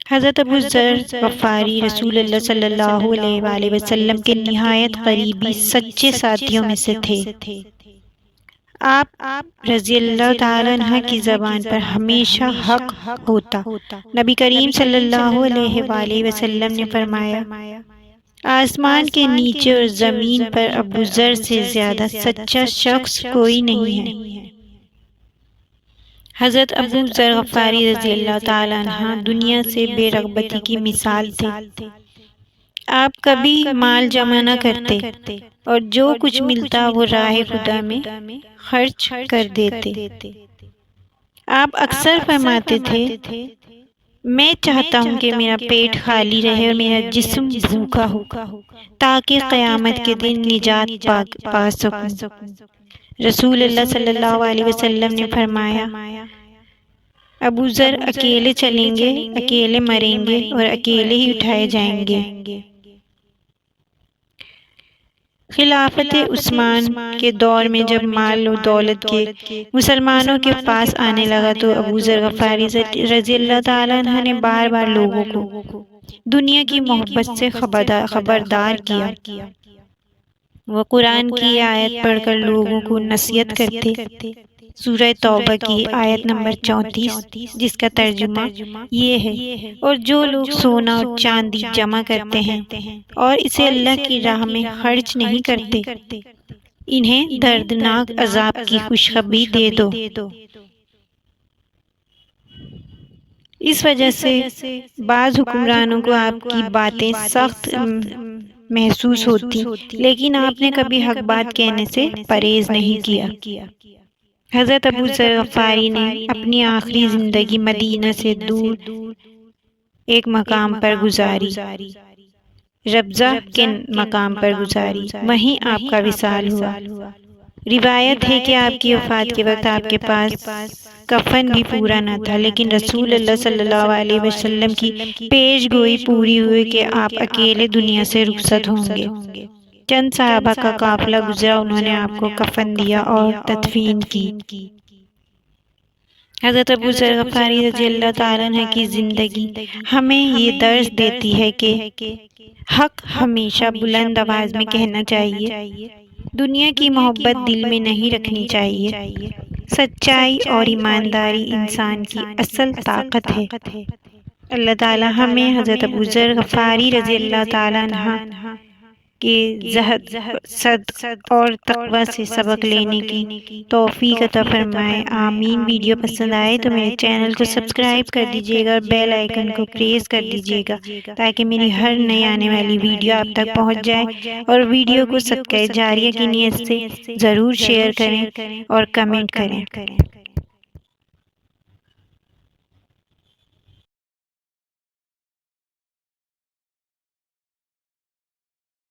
حضرت ابو ذر غفاری رسول اللہ صلی اللہ علیہ وآلہ وسلم کے نہایت قریبی سچے ساتھیوں میں سے تھے۔ آپ رضی اللہ تعالیٰ عنہ کی زبان پر ہمیشہ حق ہوتا۔ نبی کریم صلی اللہ علیہ وآلہ وسلم نے فرمایا، آسمان کے نیچے اور زمین پر ابو ذر سے زیادہ سچا شخص کوئی نہیں ہے۔ حضرت ابو ذر غفاری رضی اللہ تعالیٰ عنہ دنیا سے بے رغبتی کی مثال تھے۔ آپ کبھی مال جمع نہ کرتے اور جو کچھ ملتا وہ راہ خدا میں خرچ کر دیتے۔ آپ اکثر فرماتے تھے، میں چاہتا ہوں کہ میرا پیٹ خالی رہے اور میرا جسم بھوکا ہو تاکہ قیامت کے دن نجات پا سکوں۔ رسول اللہ صلی اللہ علیہ وسلم نے فرمایا، ابو ذر اکیلے چلیں گے، اکیلے مریں گے اور اکیلے ہی اٹھائے جائیں گے۔ خلافت عثمان کے دور میں جب مال و دولت کے مسلمانوں کے پاس آنے لگا تو ابو ذر غفاری رضی اللہ تعالیٰ عنہ نے بار بار لوگوں کو دنیا کی محبت سے خبردار کیا۔ وہ قرآن کی آیت پڑھ کر لوگوں کو نصیحت کرتے۔ سورہ توبہ کی آیت نمبر 34، جس کا ترجمہ یہ ہے، اور جو لوگ سونا اور چاندی جمع کرتے ہیں اور اسے اللہ کی راہ میں خرچ نہیں کرتے، انہیں دردناک عذاب کی خوشخبری دے دو۔ اس وجہ سے بعض حکمرانوں کو آپ کی باتیں سخت محسوس ہوتی، لیکن آپ نے کبھی حق بات کہنے سے پرہیز نہیں کیا۔ حضرت ابو ذر غفاری نے اپنی آخری زندگی مدینہ سے دور ایک مقام پر گزاری، ربضہ کے مقام پر گزاری، وہیں آپ کا وصال ہوا۔ روایت ہے کہ آپ کی وفات کے وقت آپ کے پاس کفن بھی پورا نہ تھا، لیکن رسول اللہ صلی اللہ علیہ وسلم کی پیش گوئی پوری ہوئی کہ آپ اکیلے دنیا سے رخصت ہوں گے۔ چند صحابہ کا قافلہ گزرا، انہوں نے آپ کو کفن دیا اور تدفین کی۔ حضرت ابو ذر غفاری رضی اللہ تعالیٰ عنہ کی زندگی ہمیں یہ درس دیتی ہے کہ حق ہمیشہ بلند آواز میں کہنا چاہیے، دنیا کی محبت دل میں نہیں رکھنی چاہیے۔ سچائی اور ایمانداری انسان کی اصل طاقت ہے۔ اللہ تعالیٰ ہمیں حضرت ابو ذر غفاری رضی اللہ تعالیٰ عنہ کے زہد، صدق اور تقوی سے سبق لینے کی توفیق عطا فرمائے، آمین۔ ویڈیو پسند آئے تو میرے چینل کو سبسکرائب کر دیجیے گا اور بیل آئیکن کو پریس کر دیجیے گا تاکہ میری ہر نئی آنے والی ویڈیو آپ تک پہنچ جائے، اور ویڈیو کو صدقہ جاریہ کی نیت سے ضرور شیئر کریں اور کمنٹ کریں۔